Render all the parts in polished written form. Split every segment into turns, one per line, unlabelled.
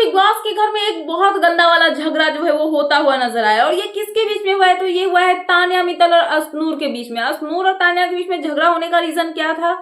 Big boss के घर में एक बहुत गंदा वाला झगड़ा जो है वो होता हुआ नजर आया। और ये किसके बीच में हुआ है? तो ये हुआ है तान्या मित्तल और अश्नूर के बीच में। अश्नूर और तान्या के बीच में झगड़ा होने का रीजन क्या था?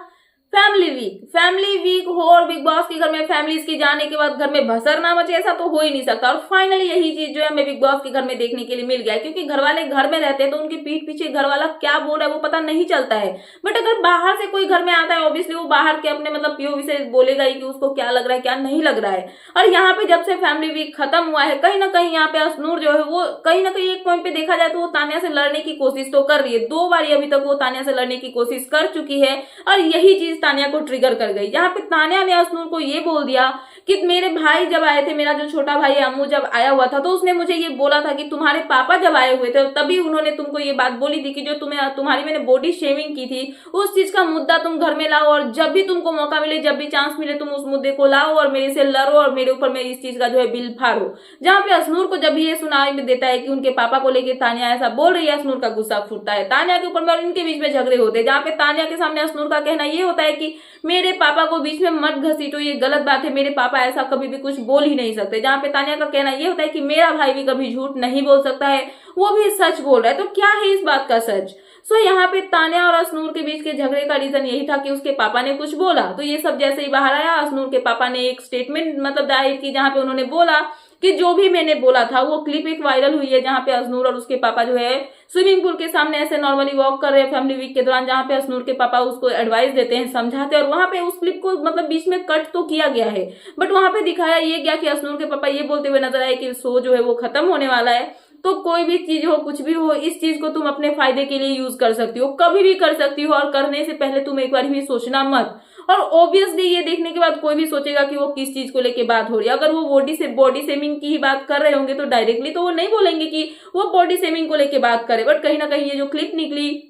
फैमिली वीक हो और बिग बॉस के घर में फैमिलीज के जाने के बाद घर में भसर ना मचे, ऐसा तो हो ही नहीं सकता। और फाइनली यही चीज जो है हमें बिग बॉस के घर में देखने के लिए मिल गया है, क्योंकि घर वाले घर में रहते हैं तो उनके पीठ पीछे घर वाला क्या बोल रहा है वो पता नहीं चलता है। बट अगर बाहर से कोई घर में आता है, ऑब्वियसली वो बाहर के अपने मतलब पीओवी से बोलेगा ही कि उसको क्या लग रहा है क्या नहीं लग रहा है। और यहाँ पे जब से फैमिली वीक खत्म हुआ है, कहीं ना कहीं यहाँ पे अश्नूर जो है वो कहीं ना कहीं एक पॉइंट पे देखा जाए तो वो तान्या से लड़ने की कोशिश तो कर रही है। 2 बार अभी तक वो तान्या से लड़ने की कोशिश कर चुकी है और यही चीज तान्या को ट्रिगर कर गई। जहां पे तान्या ने अश्नूर को ये बोल दिया कि मेरे भाई जब आए थे, मेरा जो छोटा भाई अम्मू जब आया हुआ था तो उसने मुझे ये बोला था कि तुम्हारे पापा जब आए हुए थे तभी उन्होंने तुमको ये बात बोली थी कि जो तुम्हारी मैंने बॉडी शेविंग की थी उस चीज का मुद्दा तुम घर में लाओ, और जब भी तुमको मौका मिले, जब भी चांस मिले, तुम उस मुद्दे को लाओ और मेरे से लड़ो और मेरे ऊपर में इस चीज का जो है बिल फाड़ो। जहां पे अश्नूर को जब ये सुनाई में देता है कि उनके पापा को लेकर तान्या ऐसा बोल रही है, अश्नूर का गुस्सा फूटता है तान्या के ऊपर में और इनके बीच में झगड़े होते हैं। जहां पे तान्या के सामने अश्नूर का कहना ये होता है कि मेरे पापा को बीच में मत घसीटो, ये गलत बात है, मेरे पापा ऐसा कभी भी कुछ बोल ही नहीं सकते। जहां पे तान्या का कहना ये होता है कि मेरा भाई भी कभी झूठ नहीं बोल सकता है, वो भी सच बोल रहा है। तो क्या है इस बात का सच? यहाँ पे तान्या और अश्नूर के बीच के झगड़े का रीजन यही था कि उसके पापा ने कुछ बोला। तो ये सब जैसे ही बाहर आया, अश्नूर के पापा ने एक स्टेटमेंट मतलब दायर की जहां पे उन्होंने बोला कि जो भी मैंने बोला था, वो क्लिप एक वायरल हुई है जहां पे अश्नूर और उसके पापा जो है स्विमिंग पूल के सामने ऐसे नॉर्मली वॉक कर रहे हैं फैमिली वीक के दौरान, जहां पे अश्नूर के पापा उसको एडवाइस देते हैं, समझाते हैं। और वहां पे उस क्लिप को मतलब बीच में कट तो किया गया है, बट वहां पे दिखाया ये गया कि अश्नूर के पापा ये बोलते हुए नजर आए कि शो जो है वो खत्म होने वाला है, तो कोई भी चीज हो, कुछ भी हो, इस चीज को तुम अपने फायदे के लिए यूज कर सकती हो, कभी भी कर सकती हो, और करने से पहले तुम एक बार भी सोचना मत। और ऑब्वियसली ये देखने के बाद कोई भी सोचेगा कि वो किस चीज को लेके बात हो रही है। अगर वो बॉडी शेमिंग की ही बात कर रहे होंगे तो डायरेक्टली तो वो नहीं बोलेंगे कि वो बॉडी शेमिंग को लेके बात करे, बट कहीं ना कहीं ये जो क्लिप निकली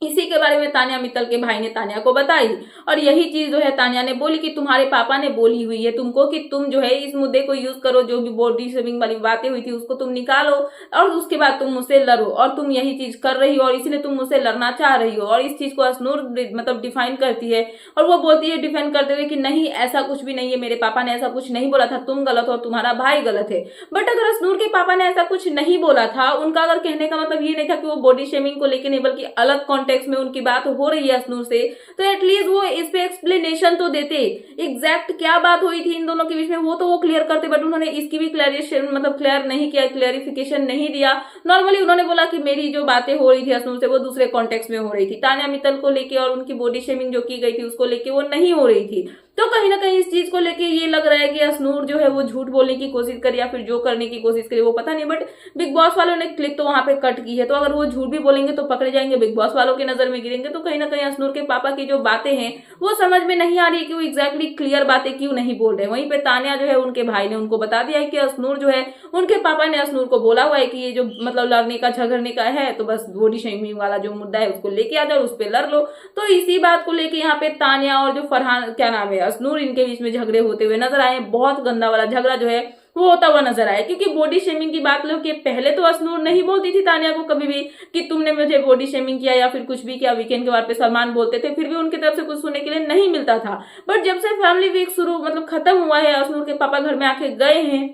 इसी के बारे में तान्या मित्तल के भाई ने तान्या को बताई। और यही चीज जो है तान्या ने बोली कि तुम्हारे पापा ने बोली हुई है तुमको कि तुम जो है इस मुद्दे को यूज करो, जो भी बॉडी शेमिंग वाली बातें हुई थी उसको तुम निकालो और उसके बाद तुम मुझसे लड़ो, और तुम यही चीज कर रही हो और इसलिए तुम मुझसे लड़ना चाह रही हो। और इस चीज को अश्नूर मतलब डिफाइन करती है और वो बोलती है डिफाइन करते हुए कि नहीं, ऐसा कुछ भी नहीं है, मेरे पापा ने ऐसा कुछ नहीं बोला था, तुम गलत हो और तुम्हारा भाई गलत है। बट अगर अश्नूर के पापा ने ऐसा कुछ नहीं बोला था, उनका अगर कहने का मतलब ये नहीं था कि वो बॉडी शेमिंग को लेकर नहीं, बल्कि अलग कॉन्टेक्स्ट में उनकी बात हो रही है अश्नूर से, तो एटलीस्ट वो इस पे एक्सप्लेनेशन तो देते, एग्जैक्ट क्या बात हुई थी इन दोनों के बीच में वो तो वो क्लियर करते। बट उन्होंने इसकी भी क्लियरेशन मतलब क्लियर नहीं किया, क्लियरिफिकेशन नहीं दिया। नॉर्मली उन्होंने बोला कि मेरी जो बातें हो रही थी अश्नूर से वो दूसरे कॉन्टेक्स्ट में हो रही थी, तान्या मित्तल को लेके और उनकी बॉडी शेमिंग जो की गई थी उसको लेके वो नहीं हो रही थी। तो कहीं ना कहीं इस चीज को लेके ये लग रहा है कि अश्नूर जो है वो झूठ बोलने की कोशिश करे या फिर जो करने की कोशिश करे वो पता नहीं, बट बिग बॉस वालों ने क्लिप तो वहां पे कट की है, तो अगर वो झूठ भी बोलेंगे तो पकड़े जाएंगे, बिग बॉस वालों की नजर में गिरेंगे। तो कहीं ना कहीं अश्नूर के पापा की जो बातें हैं वो समझ में नहीं आ रही है कि वो एग्जैक्टली क्लियर बातें क्यों नहीं बोल रहे। वहीं पे तान्या जो है उनके भाई ने उनको बता दिया है कि अश्नूर जो है उनके पापा ने अश्नूर को बोला हुआ है कि ये जो मतलब लड़ने का झगड़ने का है तो बस बॉडी शेमिंग वाला जो मुद्दा है उसको लेके आ जाओ, उस पर लड़ लो। तो इसी बात को लेके यहाँ पे तान्या और जो फरहान क्या नाम है अश्नूर, इनके बीच में झगड़े होते हुए नजर आए। बहुत गंदा वाला झगड़ा जो है वो होता हुआ नजर आया, क्योंकि बॉडी शेमिंग की बात लो कि पहले तो अश्नूर नहीं बोलती थी तान्या को कभी भी कि तुमने मुझे बॉडी शेमिंग किया या फिर कुछ भी किया। वीकेंड के बाद पे सलमान बोलते थे, फिर भी उनकी तरफ से कुछ सुनने के लिए नहीं मिलता था। बट जब से फैमिली वीक शुरू मतलब खत्म हुआ है, अश्नूर के पापा घर में आके गए हैं,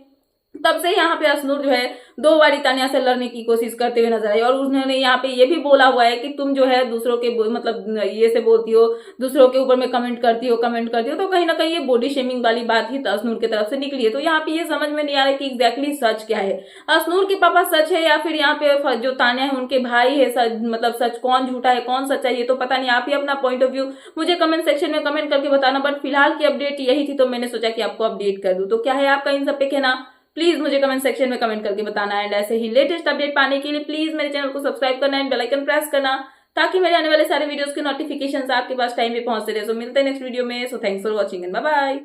तब से यहाँ पे अश्नूर जो है 2 बारी तान्या से लड़ने की कोशिश करते हुए नजर आई। और उन्होंने यहाँ पे ये भी बोला हुआ है कि तुम जो है दूसरों के मतलब ये से बोलती हो, दूसरों के ऊपर में कमेंट करती हो। तो कहीं ना कहीं ये बॉडी शेमिंग वाली बात ही अश्नूर की तरफ से निकली है। तो यहाँ पे ये समझ में नहीं आ रहा है कि एग्जैक्टली सच क्या है, अश्नूर के पापा सच है या फिर यहाँ पे जो तान्या है उनके भाई है मतलब सच, कौन झूठा है कौन सच्चा है ये तो पता नहीं। आप ही अपना पॉइंट ऑफ व्यू मुझे कमेंट सेक्शन में कमेंट करके बताना। बट फिलहाल की अपडेट यही थी, तो मैंने सोचा कि आपको अपडेट कर दूं। तो क्या है आपका इन सब पे कहना, प्लीज मुझे कमेंट सेक्शन में कमेंट करके बताना। एंड ऐसे ही लेटेस्ट अपडेट पाने के लिए प्लीज मेरे चैनल को सब्सक्राइब करना एंड बेल आइकन प्रेस करना, ताकि मेरे आने वाले सारे वीडियोस के नोटिफिकेशंस आपके पास टाइम पे पहुंचते रहे। सो मिलते हैं नेक्स्ट वीडियो में। So thanks for watching and bye bye.